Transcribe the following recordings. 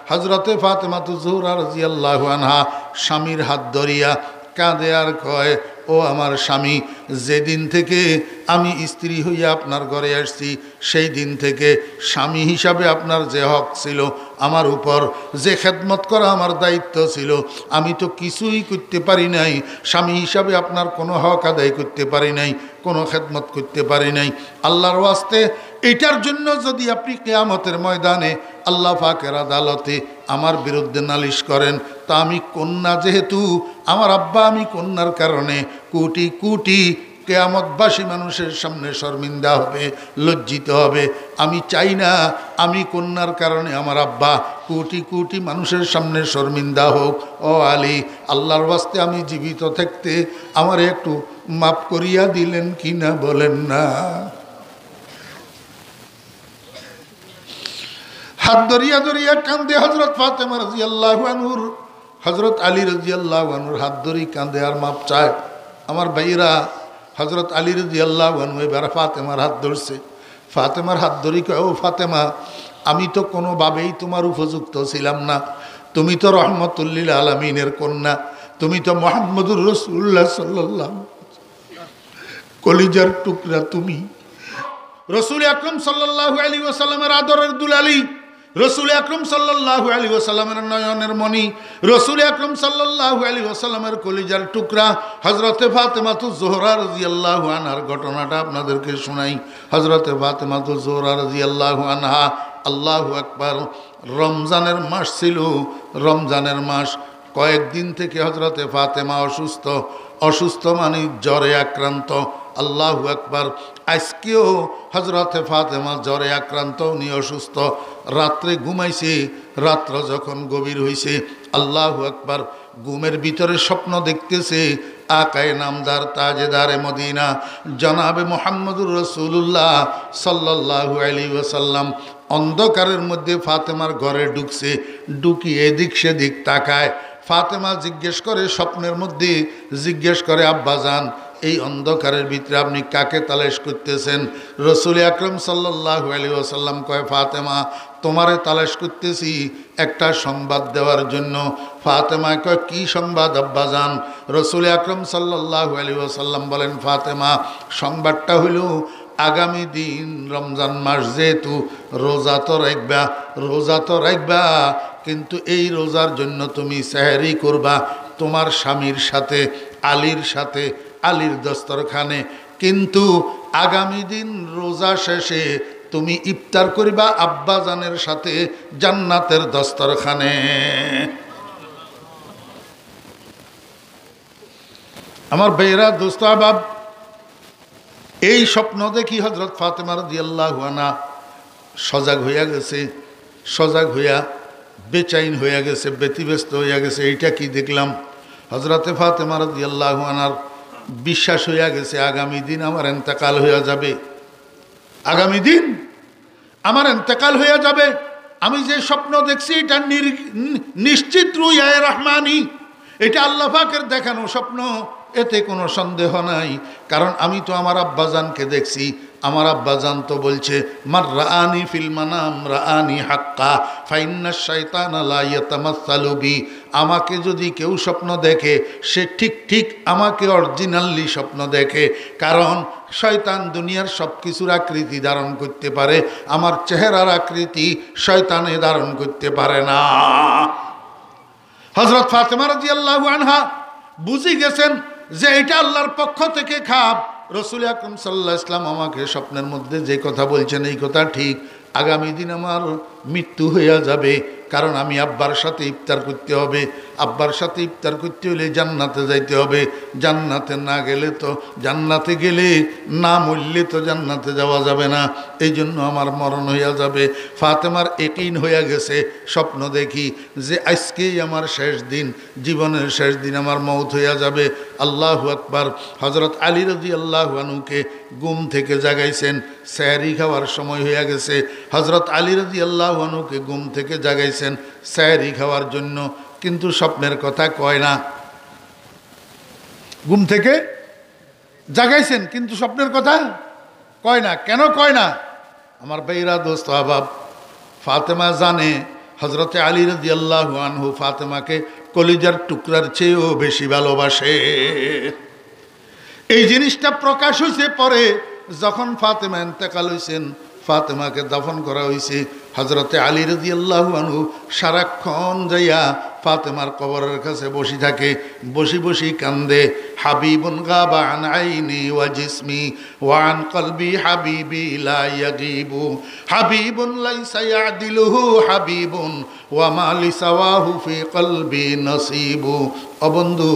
হযরতে ফাতেমাতু জোহরা রাদিয়াল্লাহু আনহা স্বামীর হাত ধরিয়া কাঁদে আর কয়, ও আমার স্বামী, যেদিন থেকে আমি স্ত্রী হইয়া আপনার ঘরে আসছি সেই দিন থেকে স্বামী হিসাবে আপনার যে হক ছিল আমার উপর, যে খেদমত করা আমার দায়িত্ব ছিল, আমি তো কিছুই করতে পারি নাই। স্বামী হিসাবে আপনার কোনো হক আদায় করতে পারি নাই, কোনো খেদমত করতে পারি নাই। আল্লাহর ওয়াস্তে এটার জন্য যদি আপনি কিয়ামতের ময়দানে আল্লাহ পাকের আদালতে আমার বিরুদ্ধে নালিশ করেন, তা আমি কন্যা, যেহেতু আমার আব্বা, আমি কন্যার কারণে কোটি কোটি কিয়ামতবাসী মানুষের সামনে শর্মিন্দা হবে, লজ্জিত হবে। আমি চাই না আমি কন্যার কারণে আমার আব্বা কোটি কোটি মানুষের সামনে শর্মিন্দা হোক। ও আলী, আল্লাহর ওয়াস্তে আমি জীবিত থাকতে আমার একটু মাফ করিয়া দিলেন কি না বলেন না? হাত ধরিয়া ধরিয়া কান্দে হযরত ফাতেমা রাদিয়াল্লাহু আনহুর, হযরত আলী রাদিয়াল্লাহু আনহুর হাত ধরি কান্দে আর মাপ চায়। আমার ভাইরা, হযরত আলী রাদিয়াল্লাহু আনহু এবার ফাতেমার হাত ধরছে। ফাতেমার হাত ধরি কয়, ও ফাতেমা, আমি তো কোনোভাবেই তোমার উপযুক্ত ছিলাম না। তুমি তো রহমতুল লিল আলামিনের কন্যা, তুমি তো মুহাম্মদুর রাসূলুল্লাহ সাল্লাল্লাহু কলিজার টুকরা। তুমি রাসূল আকরাম সাল্লাল্লাহু আলাইহি ওয়াসাল্লামের আদরের দুলালি, রাসূল আকরাম সাল্লাল্লাহু আলাইহি ওয়াসাল্লামের নয়নের মণি, রাসূল আকরাম সাল্লাল্লাহু আলাইহি ওয়াসাল্লামের কলিজার টুকরা হযরতে ফাতেমাতু জোহরা রাদিয়াল্লাহু আনহার ঘটনাটা আপনাদেরকে শোনাই। হযরতে ফাতেমাতু জোহরা রাদিয়াল্লাহু আনহা, আল্লাহু আকবার, রমজানের মাস ছিল। রমজানের মাস, কয়েকদিন থেকে হযরতে ফাতেমা অসুস্থ, অসুস্থ মানে জ্বরে আক্রান্ত। আল্লাহু আকবার, আজকেও হযরতে ফাতেমা জ্বরে আক্রান্ত, উনি অসুস্থ। রাত্রে ঘুমাইছে, রাত্র যখন গভীর হইছে, আল্লাহু আকবার, ঘুমের ভিতরে স্বপ্ন দেখতেছে আকায়ে নামদার তাজেদারে মদিনা জনাবে মুহাম্মদুর রাসূলুল্লাহ সাল্লাল্লাহু আলাইহি ওয়াসাল্লাম অন্ধকারের মধ্যে ফাতেমার ঘরে ঢুকছে। ঢুকি এদিক সেদিক তাকায়। ফাতেমা জিজ্ঞেস করে, স্বপ্নের মধ্যে জিজ্ঞেস করে, আব্বাজান, এই অন্ধকারের ভিতরে আপনি কাকে তালাশ করতেছেন? রাসূল আকরাম সাল্লাল্লাহু আলাইহি ওয়াসাল্লাম কয়, ফাতেমা, তোমারে তালাশ করতেছি একটা সংবাদ দেওয়ার জন্য। ফাতেমা কয়, কি সংবাদ আব্বাজান? রাসূল আকরাম সাল্লাল্লাহু আলাইহি ওয়াসাল্লাম বলেন, ফাতেমা, সংবাদটা হইল আগামী দিন রমজান মাস, যেহেতু রোজা তো রাখবা, রোজা তো রাখবা, কিন্তু এই রোজার জন্য তুমি সেহরি করবা তোমার স্বামীর সাথে, আলীর সাথে, আলীর দস্তরখানে। কিন্তু আগামী দিন রোজা শেষে তুমি ইফতার করিবা আব্বাজানের সাথে জান্নাতের দস্তরখানে। আমার ভাইয়েরা, দোস্ত আহবাব, এই স্বপ্ন দেখি হযরত ফাতেমা রাদিয়াল্লাহু আনহা সজাগ হইয়া গেছে, সজাগ হইয়া বেচাইন হইয়া গেছে, ব্যতিব্যস্ত হইয়া গেছে। এইটা কি দেখলাম? হযরতে ফাতেমা রাদিয়াল্লাহু আনহার বিশ্বাস হইয়া গেছে আগামী দিন আমার ইন্তেকাল হইয়া যাবে, আগামী দিন আমার ইন্তেকাল হইয়া যাবে। আমি যে স্বপ্ন দেখছি এটা নিশ্চিত রুয়ায়ে রহমানি, এটা আল্লাহ পাকের দেখানো স্বপ্ন, এতে কোনো সন্দেহ নাই। কারণ আমি তো আমার আব্বাজানকে দেখছি, আমার আব্বাজান তো বলছে, মার রাআনি ফিল মানাম রাআনি হাক্কা ফাইন্নাশ শাইতানা লা ইয়াতামাসসালু বি। আমাকে যদি কেউ স্বপ্ন দেখে, সে ঠিক ঠিক আমাকে অরিজিনালি স্বপ্ন দেখে। কারণ শয়তান দুনিয়ার সব কিছুর আকৃতি ধারণ করতে পারে, আমার চেহারার আকৃতি শয়তানে ধারণ করতে পারে না। হযরত ফাতেমা রাদিয়াল্লাহু আনহা বুঝে গেছেন যে এটা আল্লাহর পক্ষ থেকে খাপ। রাসূল আকরাম সাল্লাল্লাহু আলাইহি ওয়াসাল্লাম আমাকে স্বপ্নের মধ্যে যে কথা বলছেন এই কথা ঠিক, আগামী দিন আমার মৃত্যু হইয়া যাবে। কারণ আমি আব্বার সাথে ইফতার করতে হবে, আব্বার সাথে ইফতার করতে হলে জান্নাতে যাইতে হবে। জান্নাতে না গেলে তো, জান্নাতে গেলে না মরলে তো জান্নাতে যাওয়া যাবে না, এই জন্য আমার মরণ হইয়া যাবে। ফাতেমার ইয়াকিন হইয়া গেছে, স্বপ্ন দেখি যে আজকেই আমার শেষ দিন, জীবনের শেষ দিন, আমার মওত হইয়া যাবে। আল্লাহু আকবার। হযরত আলী রাদিয়াল্লাহু আনহুকে ঘুম থেকে জাগাইছেন, সেহরি খাওয়ার সময় হইয়া গেছে। হযরত আলী রাদিয়াল্লাহু আনহুকে ঘুম থেকে জাগাইছেন সেহরি খাওয়ার জন্য, কিন্তু স্বপ্নের কথা কয় না। ঘুম থেকে জাগাইছেন কিন্তু স্বপ্নের কথা কয় না। কেন কয় না? আমার ভাইরা, দোস্ত আহবাব, ফাতেমা জানে হযরতে আলী রাদিয়াল্লাহু আনহু ফাতেমাকে কলিজার টুকরার চেয়েও বেশি ভালোবাসে। এই জিনিসটা প্রকাশ হয়েছে পরে যখন ফাতেমা ইন্তেকাল হয়েছেন, ফাতেমাকে দাফন করা হয়েছে। হযরতে আলী রাদিয়াল্লাহু আনহু সারাক্ষণ যাইয়া ফাতেমার কবরের কাছে বসে থাকে, বসি বসি কান্দে। হাবিবুন গাবা আন আইনি ওয়া জিসমি ওয়া আন কলবি হাবিবি লা ইয়াগিবু হাবিবুন লাইসা ইয়াদিলুহু হাবিবুন ওয়া মা লিসাওয়াহু ফি কলবি নসিবু। ও বন্ধু,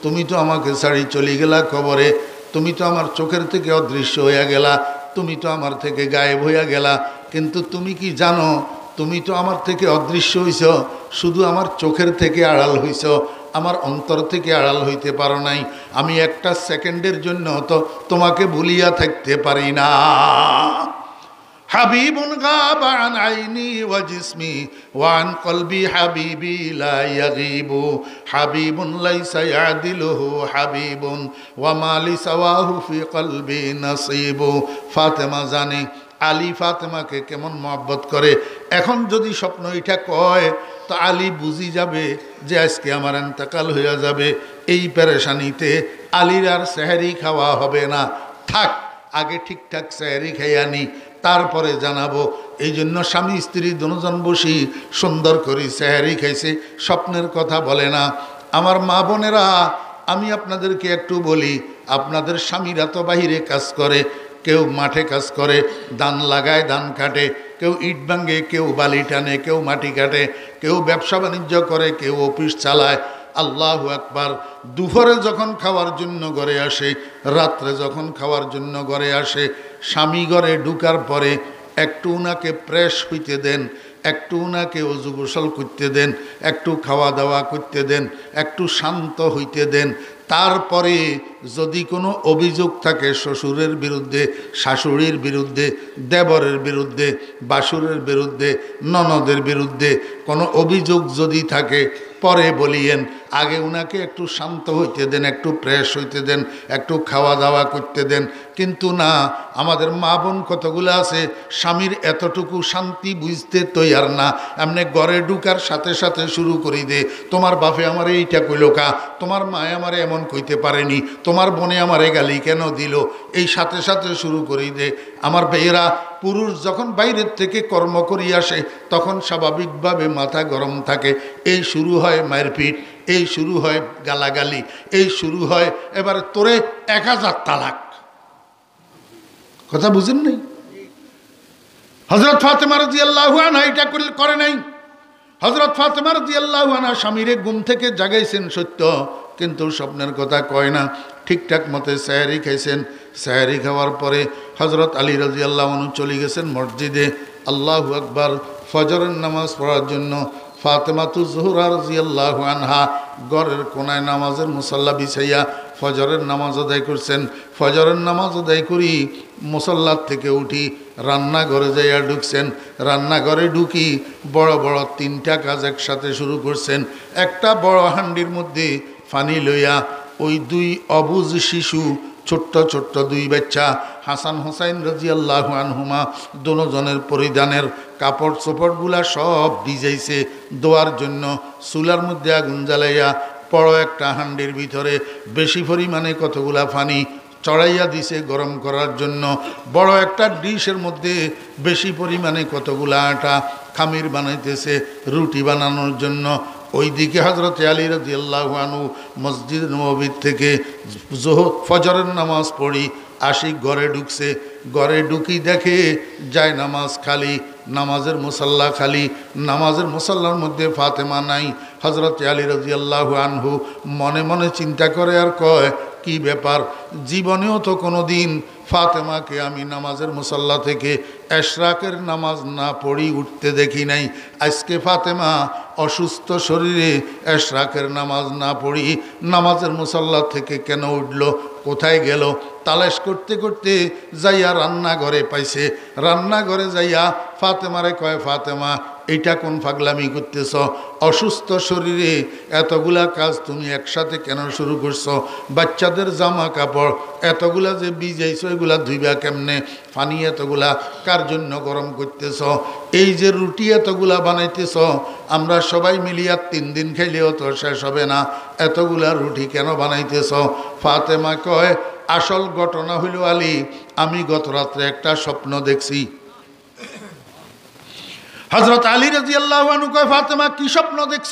তুমি তো আমাকে ছাড়ি চলে গেলা কবরে, তুমি তো আমার চোখের থেকে অদৃশ্য হইয়া গেলা, তুমি তো আমার থেকে গায়েব হইয়া গেলা, কিন্তু তুমি কি জানো, তুমি তো আমার থেকে অদৃশ্য হইছ, শুধু আমার চোখের থেকে আড়াল হইছ, আমার অন্তর থেকে আড়াল হইতে পারো নাই। আমি একটা সেকেন্ডের জন্য তো তোমাকে ভুলিয়া থাকতে পারি না। হাবিবুন গাবা আন আইনি ওয়া জিসমি ওয়া আন কলবি হাবিবি লা ইয়াগিবু হাবিবুন লাইসা ইয়াদিলুহু হাবিবুন ওয়া মা লিসাওয়াহু ফি কলবি নসিবু। ফাতেমা জানে আলী ফাতেমাকে কেমন মহব্বত করে। এখন যদি স্বপ্ন এটা কয় তো আলী বুঝি যাবে যে আজকে আমার ইন্তেকাল হইয়া যাবে। এই পেরেশানিতে আলীর আর সেহরি খাওয়া হবে না। থাক, আগে ঠিকঠাক সেহরি খাইয়া নি, তারপরে জানাবো। এই জন্য স্বামী স্ত্রী দুজন বসি সুন্দর করে সেহরি খাইছে, স্বপ্নের কথা বলে না। আমার মা বোনেরা, আমি আপনাদেরকে একটু বলি, আপনাদের স্বামীরা তো বাহিরে কাজ করে, কেউ মাঠে কাজ করে, ধান লাগায়, ধান কাটে, কেউ ইট ভাঙে, কেউ বালি টানে, কেউ মাটি কাটে, কেউ ব্যবসা বাণিজ্য করে, কেউ অফিস চালায়। আল্লাহু আকবার। দুপুরে যখন খাওয়ার জন্য ঘরে আসে, রাত্রে যখন খাওয়ার জন্য ঘরে আসে, স্বামী ঘরে ঢুকার পরে একটু উনাকে ফ্রেশ হইতে দেন, একটু উনাকে ওযু গোসল করতে দেন, একটু খাওয়া দাওয়া করতে দেন, একটু শান্ত হইতে দেন। তারপরে যদি কোনো অভিযোগ থাকে শ্বশুরের বিরুদ্ধে, শাশুড়ির বিরুদ্ধে, দেবরের বিরুদ্ধে, বাসুরের বিরুদ্ধে, ননদের বিরুদ্ধে কোনো অভিযোগ যদি থাকে পরে বলিয়েন, আগে উনাকে একটু শান্ত হইতে দেন, একটু ফ্রেশ হইতে দেন, একটু খাওয়া দাওয়া করতে দেন। কিন্তু না, আমাদের মা বোন কতগুলো আছে স্বামীর এতটুকু শান্তি বুঝতে তৈয়ার না। এমনি ঘরে ঢুকার সাথে সাথে শুরু করি দে, তোমার বাপে আমার এইটা কইলো কা, তোমার মায়ে আমারে এমন কইতে পারেনি, তোমার বোনে আমারে গালি কেন দিল, এই সাথে সাথে শুরু করি দে। আমার ভাইয়েরা, পুরুষ যখন বাইরের থেকে কর্ম করি আসে তখন স্বাভাবিকভাবে মাথা গরম থাকে। এই শুরু হয় মায়ের পিঠ, এই শুরু হয় গালাগালি, এই শুরু হয় এবারে তোরে 1000 তালাক। কথা বুঝেন নাই? হযরত ফাতেমা রাদিয়াল্লাহু আনহা এটা করে নাই। হযরত ফাতেমা রাদিয়াল্লাহু আনহা স্বামীরে ঘুম থেকে জাগাইছেন সত্য, কিন্তু স্বপ্নের কথা কয় না। ঠিকঠাক মতে সেহরি খাইছেন। সেহরি খাওয়ার পরে হযরত আলী রাদিয়াল্লাহু আনহু চলে গেছেন মসজিদে। আল্লাহু আকবার। ফজরের নামাজ পড়ার জন্য ফাতেমাতু জোহরা রাদিয়াল্লাহু আনহা ঘরের কোনায় নামাজের মুসাল্লা বিছাইয়া ফজরের নামাজ আদায় করছেন। ফজরের নামাজ আদায় করি মুসাল্লার থেকে উঠি রান্নাঘরে যাইয়া ঢুকছেন। রান্নাঘরে ঢুকি বড় বড় 3টা কাজ একসাথে শুরু করছেন। একটা বড় হান্ডির মধ্যে পানি লইয়া ওই 2 অবুজ শিশু, ছোট্ট ছোট্ট 2 বাচ্চা, হাসান হোসাইন রাদিয়াল্লাহু আনহুমা, দুজনের পরিধানের কাপড় চোপড়গুলা সব ভিজাইছে দোয়ার জন্য। চুলার মধ্যে আগুন জ্বালাইয়া বড় একটা হান্ডির ভিতরে বেশি পরিমাণে কতগুলা পানি চড়াইয়া দিছে গরম করার জন্য। বড় একটা ডিশের মধ্যে বেশি পরিমাণে কতগুলা আটা খামির বানাইতেছে রুটি বানানোর জন্য। ওইদিকে হযরত আলী রাদিয়াল্লাহু আনহু মসজিদ নববী থেকে ফজরের নামাজ পড়ি আসি ঘরে ঢুকছে। ঘরে ঢুকি দেখে যায় নামাজ খালি, নামাজের মুসাল্লা খালি, নামাজের মুসাল্লার মধ্যে ফাতেমা নাই। হযরত আলী রাদিয়াল্লাহু আনহু মনে মনে চিন্তা করে আর কয়, কি ব্যাপার, জীবনেও তো কোনো দিন ফাতেমাকে আমি নামাজের মুসাল্লা থেকে এশরাকের নামাজ না পড়ি উঠতে দেখি নাই। আজকে ফাতেমা অসুস্থ শরীরে এশরাকের নামাজ না পড়ি নামাজের মুসাল্লা থেকে কেন উঠল, কোথায় গেল? তালাশ করতে করতে যাইয়া রান্নাঘরে পাইছে। রান্নাঘরে যাইয়া ফাতেমারে কয়, ফাতেমা এইটা কোন পাগলামি করতেছ? অসুস্থ শরীরে এতগুলা কাজ তুমি একসাথে কেন শুরু করছো? বাচ্চাদের জামা কাপড় এতগুলা যে ভিজাইছো, এগুলা ধুইবা কেমনে? পানি এতগুলা কার জন্য গরম করতেছ? এই যে রুটি এতগুলা বানাইতেছ, আমরা সবাই মিলিয়া 3 দিন খেলেও তো শেষ হবে না, এতগুলা রুটি কেন বানাইতেছ? ফাতেমা কয়, আসল ঘটনা হইল আলী, আমি গত রাত্রে একটা স্বপ্ন দেখছি। হযরত আলী রাদিয়াল্লাহু আনহু কয়, ফাতেমা কি স্বপ্ন দেখছ?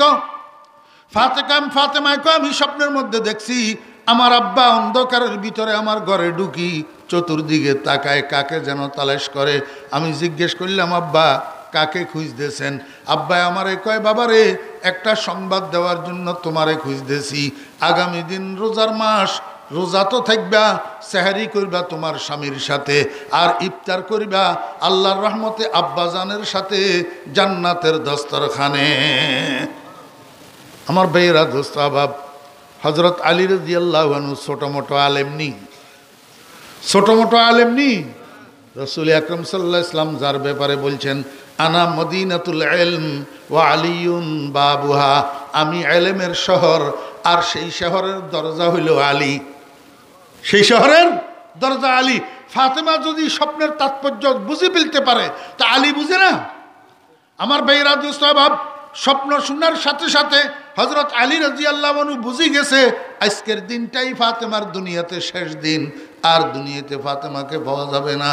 ফাতেমা কয়, আমি স্বপ্নের মধ্যে দেখছি আমার আব্বা অন্ধকারের ভিতরে আমার ঘরে ঢুকি, চতুর্দিকে তাকায়, কাকে যেন তালাশ করে। আমি জিজ্ঞেস করলাম, আব্বা কাকে খুঁজতেছেন? আব্বা আমারে কয়, বাবারে একটা সংবাদ দেওয়ার জন্য তোমারে খুঁজতেছি। আগামী দিন রোজার মাস, রোজা তো থাকবা, সেহরি করবা তোমার স্বামীর সাথে, আর ইফতার করবা আল্লাহর রহমতে আব্বাজানের সাথে জান্নাতের দস্তরখানে। আমার ভাইয়েরা, দোস্ত আবাব, হযরত আলী রাদিয়াল্লাহু আনহু ছোট মোটো আলেম নি, ছোট মোটো আলেম নি। রাসূল আকরাম সাল্লাল্লাহু আলাইহি ওয়াসাল্লাম যার ব্যাপারে বলছেন, আনা মদিনাতুল ইলম ওয়া আলিয়ুন বাবুহা, আমি ইলমের শহর, আর সেই শহরের দরজা হইল আলী, সেই শহরের দরজা আলী। ফাতেমা যদি স্বপ্নের তাৎপর্য বুঝে ফেলতে পারে, তা আলী বুঝে না? আমার ভাইয়েরা, দোস্ত আহবাব, স্বপ্ন শোনার সাথে সাথে হযরত আলী রাদিয়াল্লাহু আনহু বুঝে গেছে আজকের দিনটাই ফাতেমার দুনিয়াতে শেষ দিন, আর দুনিয়াতে ফাতেমাকে পাওয়া যাবে না।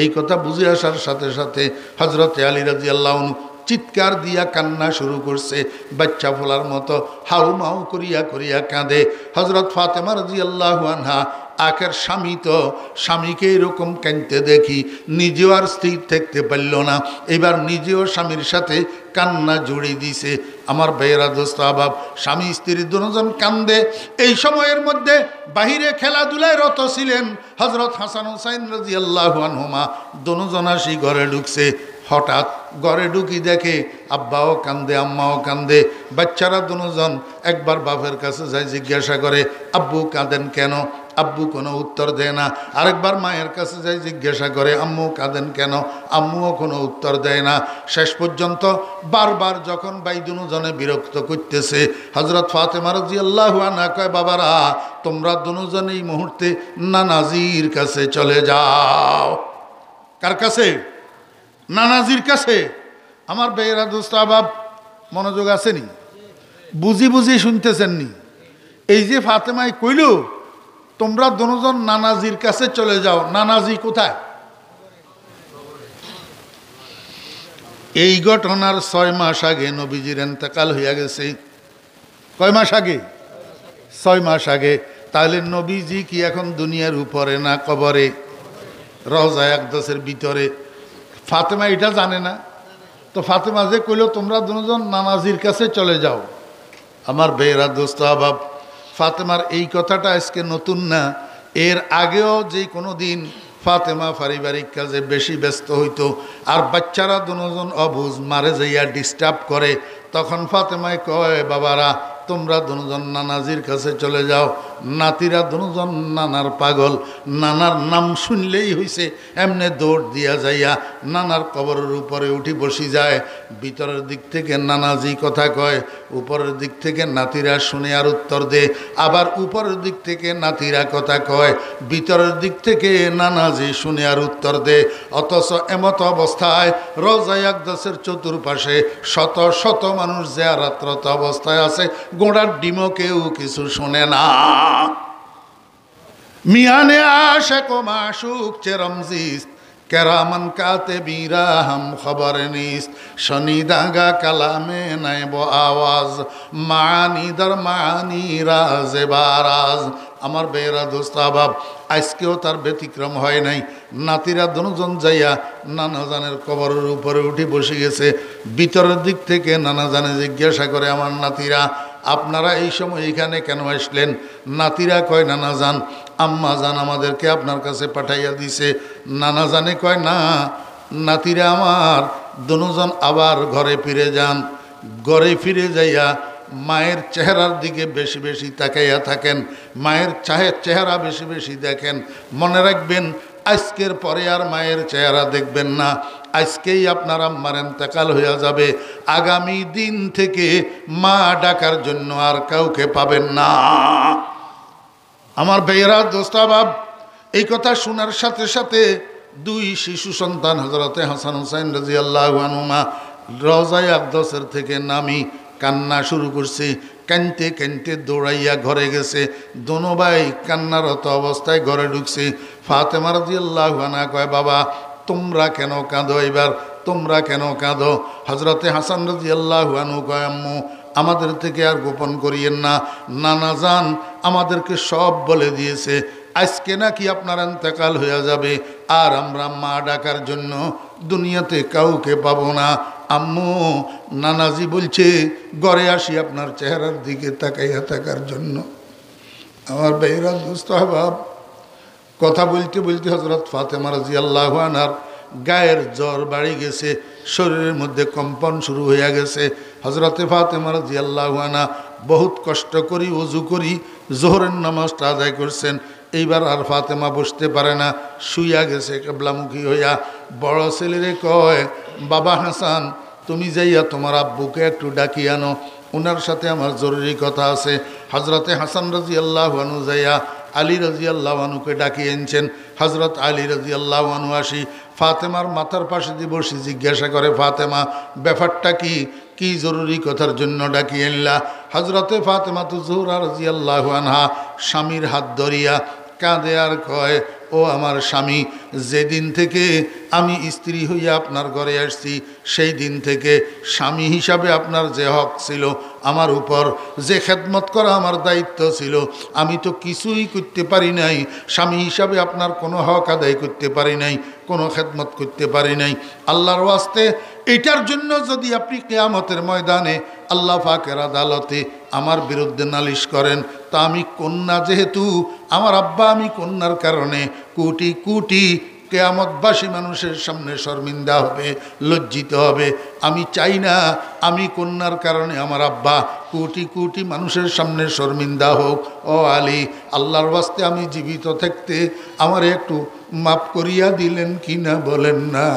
এই কথা বুঝে আসার সাথে সাথে হযরত আলী রাদিয়াল্লাহু আনহু চিৎকার দিয়া কান্না শুরু করছে, বাচ্চা ফোলার মতো হাউ মাউ করিয়া করিয়া কাঁদে। হযরত ফাতেমা রাদিয়াল্লাহু আনহা, আখের স্বামী তো, স্বামীকে এরকম কাঁদতে দেখি নিজেও আর স্থির থাকতে পারল না, এবার নিজেও স্বামীর সাথে কান্না জুড়ে দিছে। আমার ভাইয়েরা, দোস্ত আহবাব, স্বামী স্ত্রী দুজন কান্দে। এই সময়ের মধ্যে বাহিরে খেলাধুলায় রত ছিলেন হযরত হাসান হুসাইন রাদিয়াল্লাহু আনহুমা, দুজন আসি ঘরে ঢুকছে। হঠাৎ ঘরে ঢুকি দেখে আব্বাও কান্দে, আম্মাও কান্দে, বাচ্চারা দুজন একবার বাপের কাছে যায়, জিজ্ঞাসা করে, আব্বু কাঁদেন কেন? আব্বু কোনো উত্তর দেয় না। আরেকবার মায়ের কাছে যাই, জিজ্ঞাসা করে, আম্মু কাঁদেন কেন? আম্মুও কোনো উত্তর দেয় না। শেষ পর্যন্ত বারবার যখন ভাই দুজনে বিরক্ত করতেছে, হযরত ফাতেমা রাদিয়াল্লাহু আনহা কয়, বাবারা তোমরা দুজন এই মুহূর্তে নানাজির কাছে চলে যাও। কার কাছে? নানাজির কাছে। আমার ভাইয়েরা, দোস্ত আহবাব, মনোযোগ আসেনি? বুঝি বুঝি শুনতেছেননি? এই যে ফাতেমাই কইল, তোমরা দুজন নানাজির কাছে চলে যাও। নানাজি কোথায়? এই ঘটনার 6 মাস আগে নবীজির ইন্তেকাল হইয়া গেছে। কয় মাস আগে? 6 মাস আগে। তাহলে নবীজি কি এখন দুনিয়ার উপরে না কবরে? রওজা আকদাসের ভিতরে। ফাতেমা এটা জানে না তো? ফাতেমা যে কইল তোমরা দুজন নানাজির কাছে চলে যাও, আমার ভাইয়েরা, দোস্ত আহবাব, ফাতেমার এই কথাটা আজকে নতুন না। এর আগেও যে কোনো দিন ফাতেমা পারিবারিক কাজে বেশি ব্যস্ত হইতো, আর বাচ্চারা দুজন অবুঝ মারে যাইয়া ডিস্টার্ব করে, তখন ফাতেমায় কয়, বাবারা তোমরা দুজন নানাজির কাছে চলে যাও। নাতিরা দুজন নানার পাগল, নানার নাম শুনলেই হইছে এমনে দৌড় দিয়া যাইয়া নানার কবরের উপরে উঠি বসি যায়। ভিতরের দিক থেকে নানাজি কথা কয়, উপরের দিক থেকে নাতিরা শুনে আর উত্তর দে, আবার উপরের দিক থেকে নাতিরা কথা কয়, ভিতরের দিক থেকে নানাজি শুনে আর উত্তর দে। অথচ এমত অবস্থায় রওজা আকদাসের চতুর্পাশে শত শত মানুষ জিয়ারতরত অবস্থায় আছে, গোড়ার ডিমও কেউ কিছু শোনে না। মিয়ানে আশিক ও মাশুক চেরমজিস, কেরামান কাতিবিরা হাম খবর নিস, শনিদাগা কালামে নাইব আওয়াজ, মানি দর মানি রাজে বারাজ। আমার বেয়েরা, দোস্ত আহবাব, আজকেও তার ব্যতিক্রম হয় নাই। নাতিরা দুজন যাইয়া নানাজানের কবরের উপরে উঠে বসে গেছে। ভিতরের দিক থেকে নানাজানে জিজ্ঞাসা করে, আমার নাতিরা আপনারা এই সময় এখানে কেন আসলেন? নাতিরা কয়, নানাজান, আম্মা জান আমাদেরকে আপনার কাছে পাঠাইয়া দিছে। নানাজানে কয়, না, নাতিরা আমার দুজন আবার ঘরে ফিরে যান। ঘরে ফিরে যাইয়া মায়ের চেহারার দিকে বেশি বেশি তাকাইয়া থাকেন, মায়ের চেহারা বেশি বেশি দেখেন। মনে রাখবেন, আজকের পরে আর মায়ের চেহারা দেখবেন না। আজকেই আপনার আম্মার ইন্তেকাল হয়ে যাবে, আগামী দিন থেকে মা ডাকার জন্য আর কাউকে পাবেন না। আমার ভাইয়েরা, দোস্তাবাব, এই কথা শোনার সাথে সাথে দুই শিশু সন্তান হযরতে হাসান হুসাইন রাদিয়াল্লাহু আনহুমা রওজায়ে আকদাসের থেকে নামি কান্না শুরু করছে। কানতে কানতে দৌড়াইয়া ঘরে গেছে। দোনো ভাই কান্নারত অবস্থায় ঘরে ঢুকছে। ফাতেমা রাদিয়াল্লাহু আনহা কয়, বাবা তোমরা কেন কাঁদো? এবার তোমরা কেন কাঁদো? হযরতে হাসান রাদিয়াল্লাহু আনহু কয়, আম্মু আমাদের থেকে আর গোপন করিয়েন না, নানা জান আমাদেরকে সব বলে দিয়েছে, আজকে নাকি আপনার ইন্তেকাল হয়ে যাবে, আর আমরা মা ডাকার জন্য দুনিয়াতে কাউকে পাবো না। আম্মু নানাজি বলছে ঘরে আসি আপনার চেহারার দিকে তাকাইয়া থাকার জন্য। আমার ভাইরা, দোস্ত আহবাব, কথা বলতে বলতে হযরত ফাতেমা রাদিয়াল্লাহু আনহার গায়ের জ্বর বাড়ি গেছে, শরীরের মধ্যে কম্পন শুরু হয়ে গেছে। হযরতে ফাতেমা রাদিয়াল্লাহু আনহা বহুত কষ্ট করি ওযু করি জোহরের নামাজটা আদায় করছেন। এইবার আর ফাতেমা বসতে পারে না, শুইয়া গেছে কিবলামুখী হইয়া। বড় ছেলেরে কয়, বাবা হাসান তুমি যাইয়া তোমার আব্বুকে একটু ডাকি আনো, ওনার সাথে আমার জরুরি কথা আছে। হযরতে হাসান রাদিয়াল্লাহু আনহু যাইয়া আলী রাদিয়াল্লাহু আনহুকে ডাকিয়ে এনেছেন। হযরত আলী রাদিয়াল্লাহু আনহু আসি ফাতেমার মাথার পাশে দিয়ে বসে জিজ্ঞাসা করে, ফাতেমা ব্যাপারটা কি, কি জরুরি কথার জন্য ডাকিয়ে আনলা? হযরতে ফাতেমা জোহরা রাদিয়াল্লাহু আনহা স্বামীর হাত ধরিয়া কাঁদে আর কয়, ও আমার স্বামী, যেদিন থেকে আমি স্ত্রী হইয়া আপনার ঘরে আসছি সেই দিন থেকে স্বামী হিসাবে আপনার যে হক ছিল আমার উপর, যে খেদমত করা আমার দায়িত্ব ছিল, আমি তো কিছুই করতে পারি নাই। স্বামী হিসাবে আপনার কোনো হক আদায় করতে পারি নাই, কোনো খেদমত করতে পারি নাই। আল্লাহর ওয়াস্তে এটার জন্য যদি আপনি কিয়ামতের ময়দানে আল্লাহ পাকের আদালতে আমার বিরুদ্ধে নালিশ করেন, তা আমি কন্যা, যেহেতু আমার আব্বা, আমি কন্যার কারণে কোটি কোটি কিয়ামতবাসী মানুষের সামনে শর্মিন্দা হবে, লজ্জিত হবে। আমি চাই না আমি কন্যার কারণে আমার আব্বা কোটি কোটি মানুষের সামনে শর্মিন্দা হোক। ও আলী, আল্লাহর ওয়াস্তে আমি জীবিত থাকতে আমার একটু মাফ করিয়া দিলেন কি না বলেন না?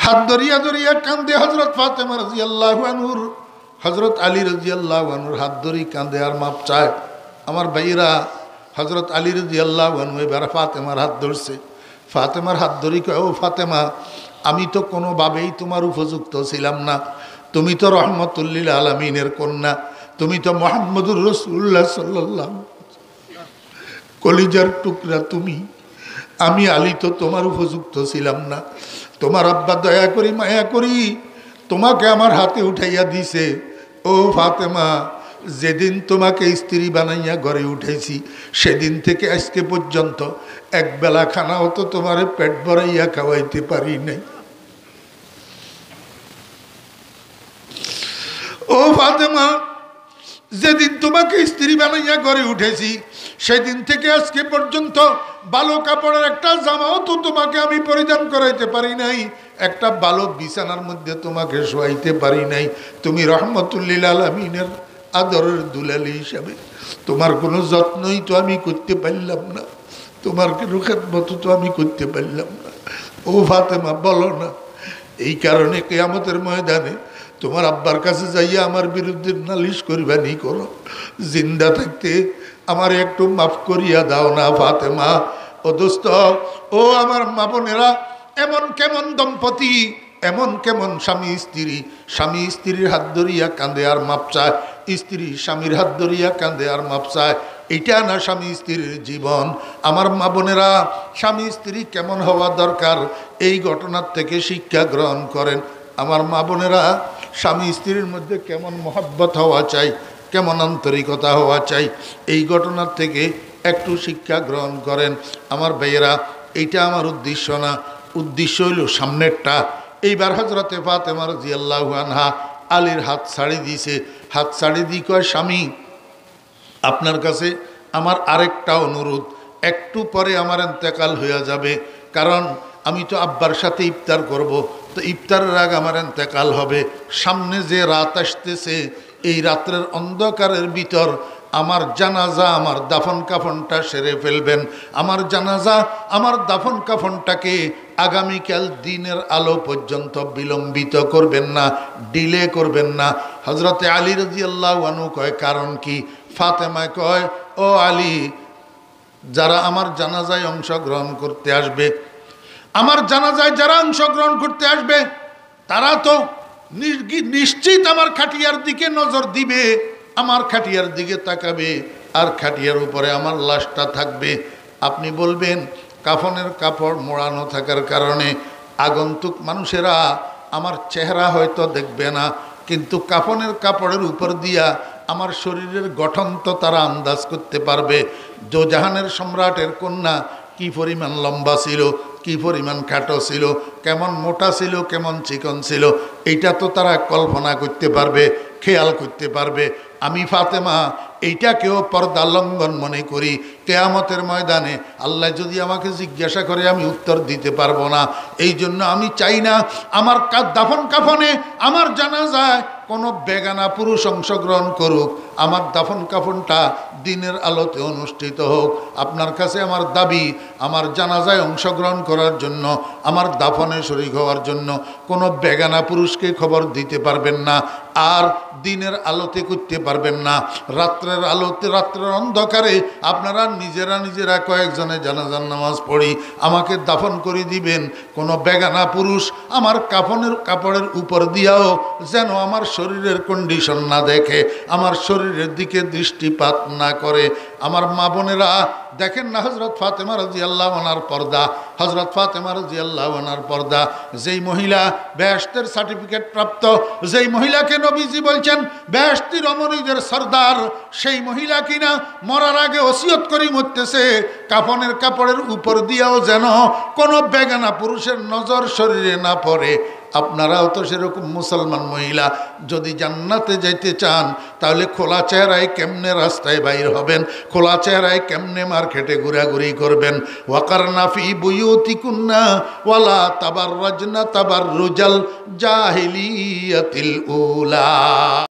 হাত ধরিয়া ধরিয়া কান্দে হযরত ফাতেমা রাদিয়াল্লাহু আনহুর, হযরত আলী রাদিয়াল্লাহু আনহুর হাত ধরি কান্দে আর মাপ চায়। আমার ভাইরা, হযরত আলী রাদিয়াল্লাহু আনহু এবার ফাতেমার হাত ধরছে। ফাতেমার হাত ধরি কয়, ও ফাতেমা, আমি তো কোনোভাবেই তোমার উপযুক্ত ছিলাম না। তুমি তো রহমতুল লিল আলামিনের কন্যা, তুমি তো মুহাম্মদুর রাসূলুল্লাহ সাল্লাল্লাহু কলিজার টুকরা তুমি। আমি আলী তো তোমার উপযুক্ত ছিলাম না। তোমার আব্বা দয়া করি মায়া করি তোমাকে আমার হাতে উঠাইয়া দিছে। ও ফাতেমা, যেদিন তোমাকে স্ত্রী বানাইয়া ঘরে উঠেছি সেদিন থেকে আজকে পর্যন্ত একবেলা খানাও তো তোমার পেট ভরাইয়া খাওয়াইতে পারি নাই। ও ফাতেমা, যেদিন তোমাকে স্ত্রী বানাইয়া ঘরে উঠেছি সেদিন থেকে আজকে পর্যন্ত ভালো কাপড়ের একটা জামাও তো তোমাকে আমি পরিধান করাইতে পারি নাই, একটা ভালো বিছানার মধ্যে তোমাকে শোয়াইতে পারি নাই। তুমি রহমতুল লিল আলামিনের আদরের দুলালি হিসাবে তোমার কোনো যত্নই তো আমি করতে পারলাম না, তোমার কোনো খেদমত তো আমি করতে পারলাম না। ও ফাতেমা, বলো না, এই কারণে কিয়ামতের ময়দানে তোমার আব্বার কাছে যাইয়া আমার বিরুদ্ধে নালিশ করিবানি করো, জিন্দা থাকতে আমার একটু মাফ করিয়া দাও না ফাতেমা। ও দোস্ত, ও আমার মা বোনেরা, এমন কেমন দম্পতি, এমন কেমন স্বামী স্ত্রী, স্বামী স্ত্রীর হাত ধরিয়া কাঁদে আর মাপ চায়, স্ত্রী স্বামীর হাত ধরিয়া কাঁদে আর মাপ চায়। এটা না স্বামী স্ত্রীর জীবন। আমার মা বোনেরা, স্বামী স্ত্রী কেমন হওয়া দরকার এই ঘটনার থেকে শিক্ষা গ্রহণ করেন। আমার মা বোনেরা, স্বামী স্ত্রীর মধ্যে কেমন মহব্বত হওয়া চাই, কেমন আন্তরিকতা হওয়া চাই, এই ঘটনার থেকে একটু শিক্ষা গ্রহণ করেন। আমার ভাইয়েরা, এইটা আমার উদ্দেশ্য না, উদ্দেশ্য হইল সামনেরটা। এইবার হযরতে ফাতেমা রাদিয়াল্লাহু আনহা আলীর হাত ছাড়ি দিয়েছে। হাত ছাড়ি দিয়ে কয়, স্বামী, আপনার কাছে আমার আরেকটা অনুরোধ, একটু পরে আমার ইন্তেকাল হয়ে যাবে, কারণ আমি তো আব্বার সাথে ইফতার করব, তো ইফতারের আগে আমার ইন্তেকাল হবে। সামনে যে রাত আসতেছে, এই রাত্রের অন্ধকারের ভিতর আমার জানাজা আমার দাফন কাফনটা সেরে ফেলবেন। আমার জানাজা আমার দাফন কাফনটাকে আগামীকাল দিনের আলো পর্যন্ত বিলম্বিত করবেন না, ডিলে করবেন না। হযরতে আলী রাদিয়াল্লাহু আনহু কয় কারণ কি? ফাতেমা কয় ও আলী, যারা আমার জানাজায় অংশগ্রহণ করতে আসবে, আমার জানাজায় যারা অংশগ্রহণ করতে আসবে তারা তো নিশ্চিত আমার খাটিয়ার দিকে নজর দিবে, আমার খাটিয়ার দিকে তাকাবে, আর খাটিয়ার উপরে আমার লাশটা থাকবে। আপনি বলবেন কাফনের কাপড় মোড়ানো থাকার কারণে আগন্তুক মানুষেরা আমার চেহারা হয়তো দেখবে না, কিন্তু কাফনের কাপড়ের উপর দিয়া আমার শরীরের গঠন তো তারা আন্দাজ করতে পারবে। দোজাহানের সম্রাটের কন্যা কি পরিমাণ লম্বা ছিল, কি পরিমাণ খাটো ছিল, কেমন মোটা ছিল, কেমন চিকন ছিল, এইটা তো তারা কল্পনা করতে পারবে, খেয়াল করতে পারবে। আমি ফাতেমা এইটাকেও পর্দা লঙ্ঘন মনে করি। কিয়ামতের ময়দানে আল্লাহ যদি আমাকে জিজ্ঞাসা করে আমি উত্তর দিতে পারবো না। এই জন্য আমি চাই না আমার দাফন কাফনে, আমার জানাজায় কোনো বেগানা পুরুষ অংশগ্রহণ করুক। আমার দাফন কাফনটা দিনের আলোতে অনুষ্ঠিত হোক। আপনার কাছে আমার দাবি, আমার জানাজায় অংশগ্রহণ করার জন্য, আমার দাফনে শরীক হওয়ার জন্য কোনো বেগানা পুরুষকে খবর দিতে পারবেন না, আর দিনের আলোতে করতে পারবেন না। রাত্রের আলোতে, রাত্রের অন্ধকারে আপনারা নিজেরা কয়েকজনে জানাজার নামাজ পড়ি আমাকে দাফন করে দিবেন। কোনো বেগানা পুরুষ আমার কাপড়ের উপর দিয়াও যেন আমার শরীরের কন্ডিশন না দেখে, আমার শরীরের দিকে দৃষ্টিপাত না করে। আমার মা বোনেরা দেখেন না, হযরত ফাতেমা রাদিয়াল্লাহু আনহার পর্দা, হযরত ফাতেমা রাদিয়াল্লাহু আনহার পর্দা। যেই মহিলা বেহেশতের সার্টিফিকেট প্রাপ্ত, যেই মহিলাকে নবীজি বলছেন বেহেশতি রমণীদের সর্দার, সেই মহিলা কিনা মরার আগে ওসিয়ত করে মরতেছে কাফনের কাপড়ের উপর দিয়েও যেন কোনো বেগানা পুরুষের নজর শরীরে না পড়ে। আপনারাও তো সেরকম মুসলমান মহিলা, যদি জান্নাতে যাইতে চান তাহলে খোলা চেহারায় কেমনে রাস্তায় বাইর হবেন, খোলা চেহারায় কেমনে মার্কেটে ঘোরাঘুরি করবেন। ওয়াকারনা ফি বুয়ুতিকুন্না ওয়ালা তাবাররাজনা তাবাররুজাল জাহিলিয়াতিল উলা।